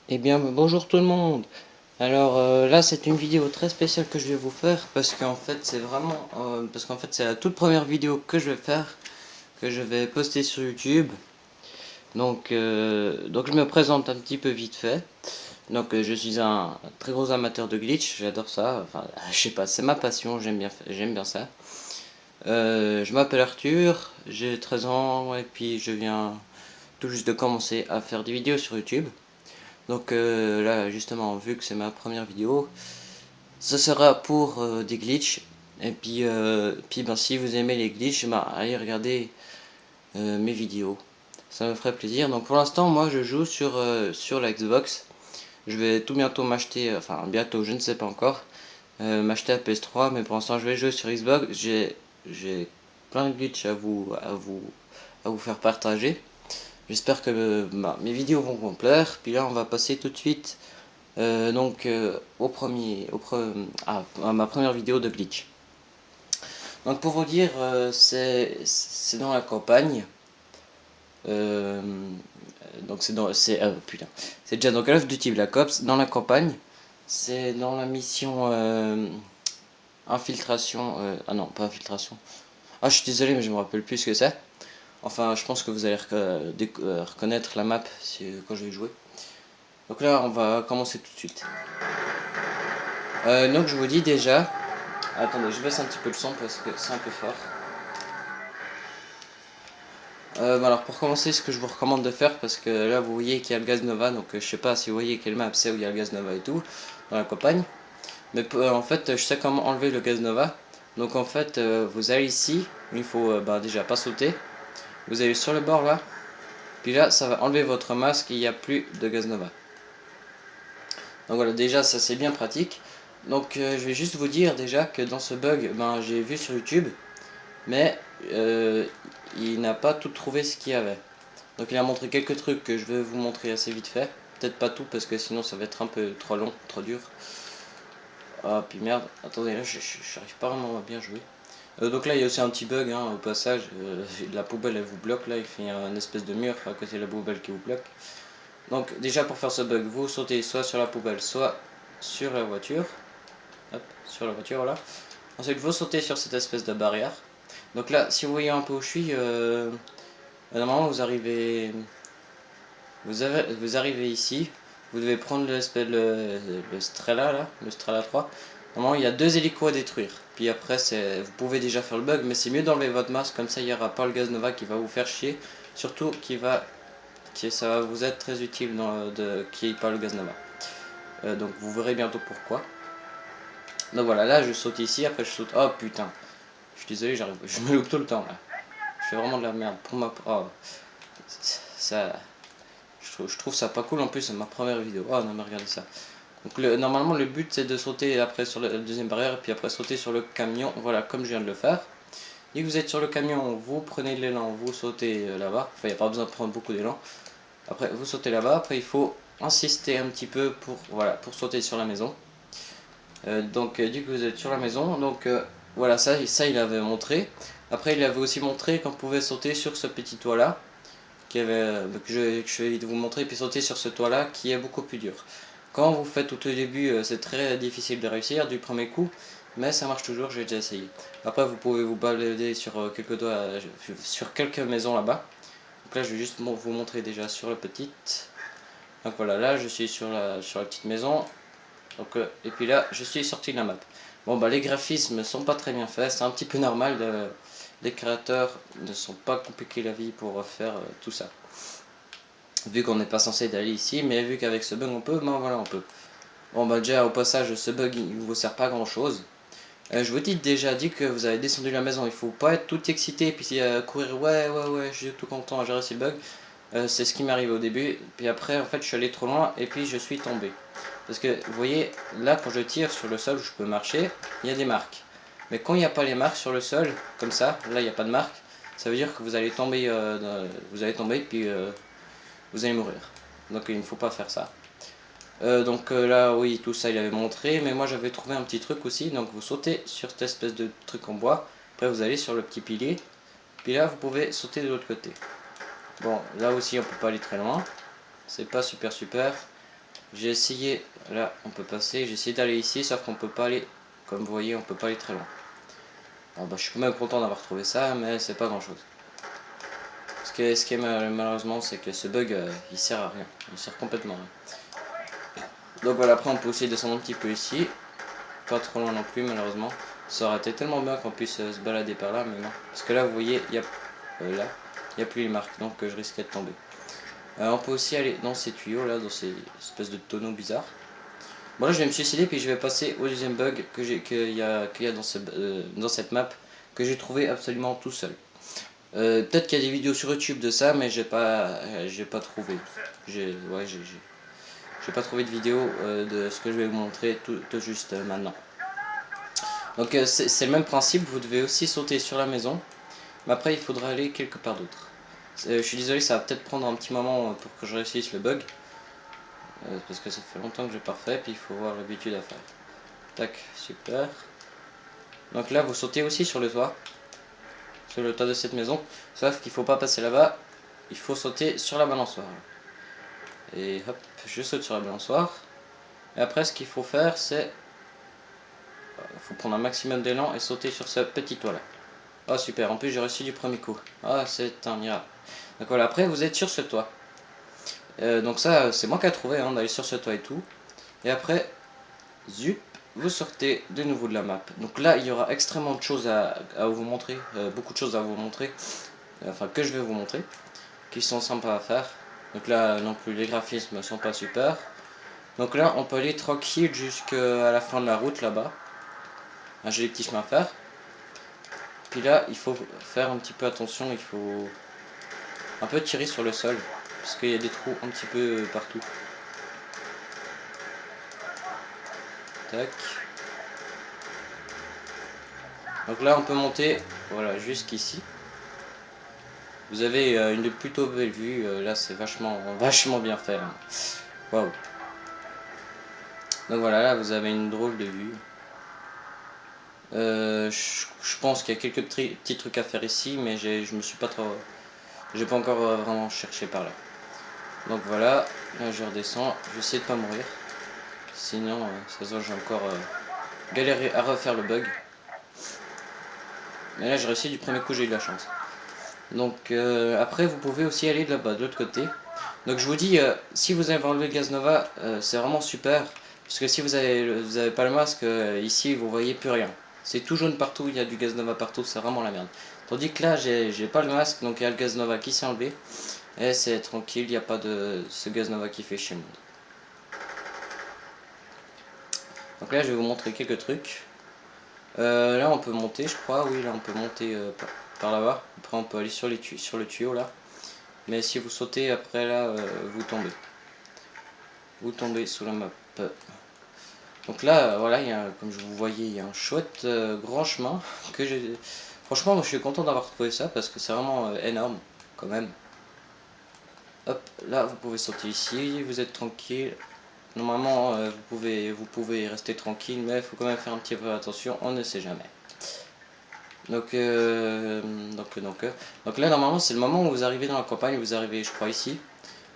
Eh bien, bonjour tout le monde. Alors là, c'est une vidéo très spéciale que je vais vous faire parce qu'en fait, c'est vraiment parce qu'en fait, c'est la toute première vidéo que je vais faire, que je vais poster sur YouTube. Donc je me présente un petit peu vite fait. Donc je suis un très gros amateur de glitch, j'adore ça. Enfin, je sais pas, c'est ma passion, j'aime bien ça. Je m'appelle Arthur, j'ai 13 ans et puis je viens tout juste de commencer à faire des vidéos sur YouTube. Donc là, justement, vu que c'est ma première vidéo, ce sera pour des glitches. Et puis ben, si vous aimez les glitches, ben, allez regarder mes vidéos. Ça me ferait plaisir. Donc pour l'instant, moi je joue sur la Xbox. Je vais tout bientôt m'acheter, enfin bientôt, je ne sais pas encore, m'acheter la PS3. Mais pour l'instant, je vais jouer sur Xbox. J'ai plein de glitches à vous faire partager. J'espère que bah, mes vidéos vont vous plaire. Puis là, on va passer tout de suite à ma première vidéo de glitch. Donc pour vous dire, c'est dans la campagne. Euh, donc c'est déjà dans Call of Duty Black Ops dans la campagne. C'est dans la mission infiltration. Ah non, pas infiltration. Ah, je suis désolé, mais je me rappelle plus ce que c'est. Enfin, je pense que vous allez reconnaître la map quand je vais jouer. Donc là, on va commencer tout de suite. Donc je vous dis déjà. Attendez, je baisse un petit peu le son parce que c'est un peu fort. Alors pour commencer, ce que je vous recommande de faire, parce que là vous voyez qu'il y a le gaz Nova, donc je sais pas si vous voyez quelle map c'est où il y a le gaz Nova et tout, dans la campagne. Mais en fait, je sais comment enlever le gaz Nova. Donc en fait, vous allez ici, il faut bah, déjà pas sauter. Vous allez sur le bord là, puis là ça va enlever votre masque et il n'y a plus de gaz Nova. Donc voilà, déjà ça c'est bien pratique. Donc je vais juste vous dire déjà que dans ce bug, ben, j'ai vu sur YouTube, mais il n'a pas tout trouvé ce qu'il y avait. Donc il a montré quelques trucs que je vais vous montrer assez vite fait. Peut-être pas tout parce que sinon ça va être un peu trop long, trop dur. Ah puis merde, attendez là j'arrive pas vraiment à bien jouer. Donc là il y a aussi un petit bug hein, au passage. La poubelle elle vous bloque là, il fait un espèce de mur à côté de la poubelle qui vous bloque. Donc déjà pour faire ce bug, vous sautez soit sur la poubelle, soit sur la voiture. Hop, sur la voiture voilà. Ensuite vous sautez sur cette espèce de barrière. Donc là si vous voyez un peu où je suis, normalement vous arrivez ici, vous devez prendre le Strela là, le Strela 3. Normalement il y a deux hélicos à détruire. Puis après vous pouvez déjà faire le bug, mais c'est mieux d'enlever votre masque, comme ça il n'y aura pas le gaz Nova qui va vous faire chier. Surtout ça va vous être très utile qu'il n'y ait pas le gaz Nova. Donc vous verrez bientôt pourquoi. Donc voilà, là je saute ici, après je saute. Oh putain, je suis désolé, je me loupe tout le temps là. Je fais vraiment de la merde pour ma. Oh, ça, je trouve ça pas cool en plus, c'est ma première vidéo. Oh non, mais regardez ça. Donc normalement le but c'est de sauter après sur la deuxième barrière et puis après sauter sur le camion, voilà comme je viens de le faire. Dès que vous êtes sur le camion, vous prenez de l'élan, vous sautez là-bas, enfin il n'y a pas besoin de prendre beaucoup d'élan. Après vous sautez là-bas, après il faut insister un petit peu pour sauter sur la maison. Dès que vous êtes sur la maison, voilà ça il avait montré. Après il avait aussi montré qu'on pouvait sauter sur ce petit toit là, que je vais vous montrer, puis sauter sur ce toit là qui est beaucoup plus dur. Quand vous faites tout au début, c'est très difficile de réussir du premier coup, mais ça marche toujours, j'ai déjà essayé. Après, vous pouvez vous balader sur quelques maisons là-bas. Donc là, je vais juste vous montrer déjà sur la petite. Donc voilà, là, je suis sur la petite maison. Et puis là, je suis sorti de la map. Bon, bah, les graphismes sont pas très bien faits, c'est un petit peu normal. Les créateurs ne sont pas compliqués la vie pour faire tout ça. Vu qu'on n'est pas censé d'aller ici, mais vu qu'avec ce bug on peut, ben voilà, on peut. Bon bah déjà au passage ce bug il ne vous sert pas à grand chose. Je vous dis déjà dit que vous avez descendu la maison, il faut pas être tout excité et puis courir ouais je suis tout content j'ai réussi le bug. C'est ce qui m'est arrivé au début, puis après en fait je suis allé trop loin et puis je suis tombé. Parce que vous voyez là quand je tire sur le sol où je peux marcher, il y a des marques. Mais quand il n'y a pas les marques sur le sol, comme ça, là il n'y a pas de marque, ça veut dire que vous allez tomber, puis vous allez mourir. Donc il ne faut pas faire ça. Là, oui, tout ça il avait montré, mais moi j'avais trouvé un petit truc aussi. Donc vous sautez sur cette espèce de truc en bois, après vous allez sur le petit pilier, puis là vous pouvez sauter de l'autre côté. Bon, là aussi on peut pas aller très loin, c'est pas super super. J'ai essayé, là on peut passer, j'ai essayé d'aller ici, sauf qu'on peut pas aller, comme vous voyez, on peut pas aller très loin. Alors bah, je suis quand même content d'avoir trouvé ça, mais c'est pas grand chose. Ce qui est malheureusement, c'est que ce bug, il sert à rien, il sert complètement à rien. Donc voilà, après on peut aussi descendre un petit peu ici, pas trop loin non plus malheureusement. Ça aurait été tellement bien qu'on puisse se balader par là, mais non. Parce que là vous voyez, il y a, là, il n'y a plus les marques, donc je risquais de tomber. On peut aussi aller dans ces tuyaux là, dans ces espèces de tonneaux bizarres. Bon là je vais me suicider puis je vais passer au deuxième bug qu'il y a dans cette map que j'ai trouvé absolument tout seul. Peut-être qu'il y a des vidéos sur YouTube de ça, mais j'ai pas trouvé. J'ai pas trouvé de vidéo de ce que je vais vous montrer tout juste maintenant. Donc c'est le même principe, vous devez aussi sauter sur la maison, mais après il faudra aller quelque part d'autre. Je suis désolé, ça va peut-être prendre un petit moment pour que je réussisse le bug, parce que ça fait longtemps que j'ai pas refait, puis il faut avoir l'habitude à faire. Tac, super. Donc là vous sautez aussi sur le toit de cette maison, sauf qu'il faut pas passer là-bas, il faut sauter sur la balançoire. Et hop, je saute sur la balançoire. Et après ce qu'il faut faire c'est, il faut prendre un maximum d'élan et sauter sur ce petit toit là. Oh super, en plus j'ai réussi du premier coup. Ah c'est un miracle. Donc voilà, après vous êtes sur ce toit. Donc ça c'est moi qui ai trouvé hein, d'aller sur ce toit et tout. Et après, zup, vous sortez de nouveau de la map. Donc là il y aura extrêmement de choses à vous montrer, beaucoup de choses à vous montrer, enfin que je vais vous montrer, qui sont sympas à faire. Donc là non plus les graphismes sont pas super. Donc là on peut aller tranquille jusqu'à la fin de la route là-bas. J'ai des petits chemins à faire. Puis là il faut faire un petit peu attention, il faut un peu tirer sur le sol. Parce qu'il y a des trous un petit peu partout. Tac. Donc là on peut monter, voilà, jusqu'ici. Vous avez une plutôt belle vue, là c'est vachement bien fait. Hein. Waouh. Donc voilà, là vous avez une drôle de vue. Je pense qu'il y a quelques petits trucs à faire ici, mais je me suis pas trop, j'ai pas encore vraiment cherché par là. Donc voilà, là je redescends, je vais essayer de pas mourir. Sinon, ça se voit, j'ai encore galéré à refaire le bug. Mais là j'ai réussi du premier coup, j'ai eu de la chance. Donc après vous pouvez aussi aller de là-bas, de l'autre côté. Donc je vous dis, si vous avez enlevé le gaz Nova, c'est vraiment super. Parce que si vous avez pas le masque, ici vous voyez plus rien. C'est tout jaune partout, il y a du gaz Nova partout, c'est vraiment la merde. Tandis que là j'ai pas le masque, donc il y a le gaz Nova qui s'est enlevé. Et c'est tranquille, il n'y a pas de ce gaz Nova qui fait chier le monde. Donc là je vais vous montrer quelques trucs. Là on peut monter je crois, oui là on peut monter par là-bas. Après on peut aller sur le tuyau là. Mais si vous sautez après là, vous tombez. Vous tombez sous la map. Donc là, voilà, comme je vous voyais, il y a un chouette grand chemin que j'ai. Franchement, moi, je suis content d'avoir trouvé ça parce que c'est vraiment énorme, quand même. Hop, là, vous pouvez sauter ici, vous êtes tranquille. Normalement, vous pouvez rester tranquille, mais il faut quand même faire un petit peu attention, on ne sait jamais. Donc, donc là, normalement, c'est le moment où vous arrivez dans la campagne, vous arrivez, je crois, ici.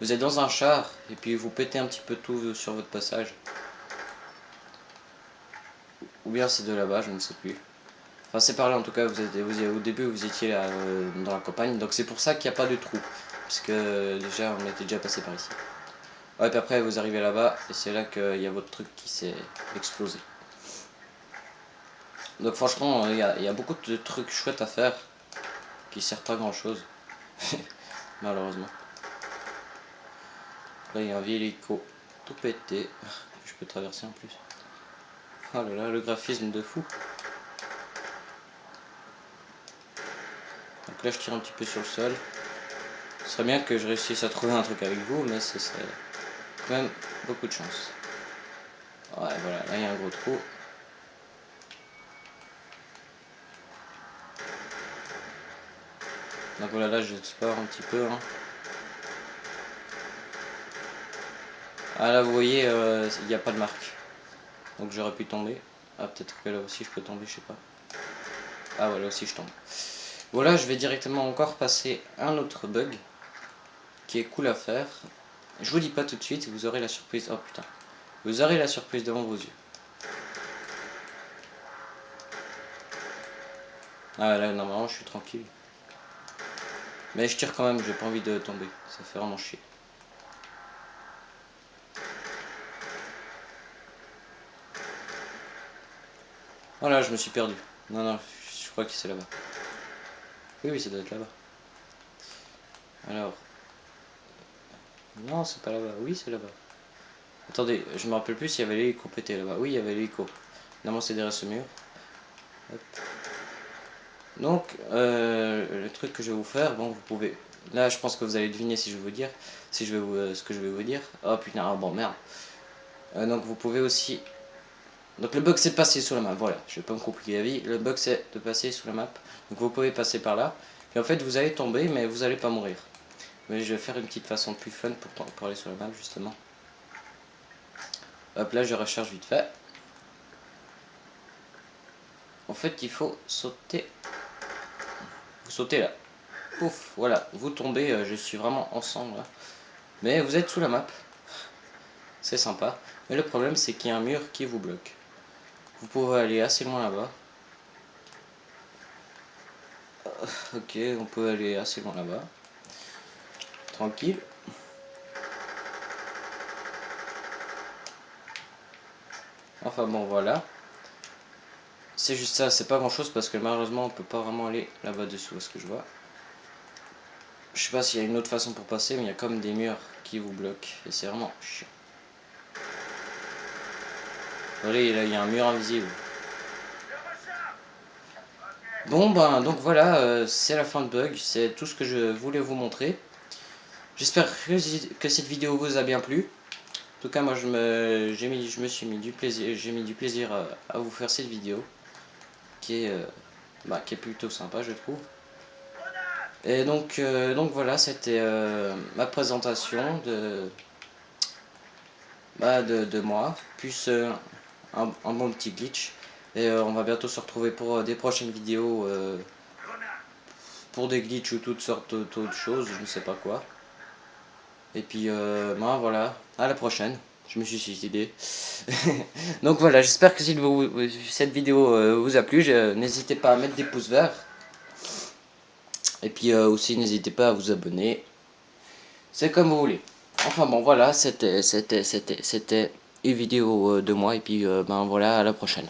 Vous êtes dans un char, et puis vous pétez un petit peu tout sur votre passage. Ou bien c'est de là-bas, je ne sais plus. Enfin, c'est par là en tout cas, au début vous étiez là, dans la campagne, donc c'est pour ça qu'il n'y a pas de trou. Parce que déjà, on était déjà passé par ici. Ouais, puis après vous arrivez là-bas, et c'est là qu'il y a votre truc qui s'est explosé. Donc franchement, il y a beaucoup de trucs chouettes à faire, qui servent pas grand chose, malheureusement. Là il y a un vieil hélico tout pété, je peux traverser en plus. Oh là là, le graphisme de fou. Donc là je tire un petit peu sur le sol. Ce serait bien que je réussisse à trouver un truc avec vous, mais ce serait quand même beaucoup de chance. Ouais, voilà, là il y a un gros trou. Donc voilà, là j'explore un petit peu. Hein. Ah là vous voyez, il n'y a pas de marque. Donc j'aurais pu tomber. Ah peut-être que là aussi je peux tomber, je sais pas. Ah ouais, là aussi je tombe. Voilà, je vais directement encore passer un autre bug qui est cool à faire. Je vous dis pas tout de suite, vous aurez la surprise. Oh putain. Vous aurez la surprise devant vos yeux. Ah là, normalement, je suis tranquille. Mais je tire quand même, j'ai pas envie de tomber. Ça fait vraiment chier. Voilà, je me suis perdu. Non, non, je crois que c'est là-bas. Oui, oui, ça doit être là-bas. Alors. Non, c'est pas là-bas. Oui, c'est là-bas. Attendez, je me rappelle plus s'il y avait l'hélico pété là-bas. Oui, il y avait l'hélico. Normalement, c'est derrière ce mur. Hop. Donc, le truc que je vais vous faire, bon, vous pouvez. Là, je pense que vous allez deviner si je vais vous dire, si je vais vous, ce que je vais vous dire. Oh putain, ah, bon merde. Donc, vous pouvez aussi. Donc, le bug c'est de passer sous la map. Voilà, je vais pas me compliquer la vie. Le bug c'est de passer sous la map. Donc, vous pouvez passer par là. Et en fait, vous allez tomber, mais vous allez pas mourir. Mais je vais faire une petite façon plus fun pour aller sur la map justement. Hop là, je recharge vite fait. En fait, il faut sauter. Vous sautez là. Pouf, voilà, vous tombez, je suis vraiment ensemble là. Mais vous êtes sous la map, c'est sympa. Mais le problème c'est qu'il y a un mur qui vous bloque. Vous pouvez aller assez loin là-bas. Ok, on peut aller assez loin là-bas. Tranquille. Enfin bon, voilà. C'est juste ça, c'est pas grand chose parce que malheureusement on peut pas vraiment aller là-bas dessous, à ce que je vois. Je sais pas s'il y a une autre façon pour passer, mais il y a comme des murs qui vous bloquent. Et c'est vraiment chiant. Regardez, là il y a un mur invisible. Bon ben donc voilà, c'est la fin de bug, c'est tout ce que je voulais vous montrer. J'espère que cette vidéo vous a bien plu. En tout cas moi je me suis mis du plaisir, j'ai mis du plaisir à vous faire cette vidéo qui est plutôt sympa je trouve. Et donc voilà, c'était ma présentation de moi, plus un bon petit glitch. Et on va bientôt se retrouver pour des prochaines vidéos pour des glitches ou toutes sortes d'autres choses, je ne sais pas quoi. Et puis ben voilà, à la prochaine. Je me suis suicidé. Donc voilà, j'espère que si cette vidéo vous a plu, n'hésitez pas à mettre des pouces verts. Et puis aussi n'hésitez pas à vous abonner. C'est comme vous voulez. Enfin bon voilà, c'était une vidéo de moi. Et puis ben voilà, à la prochaine.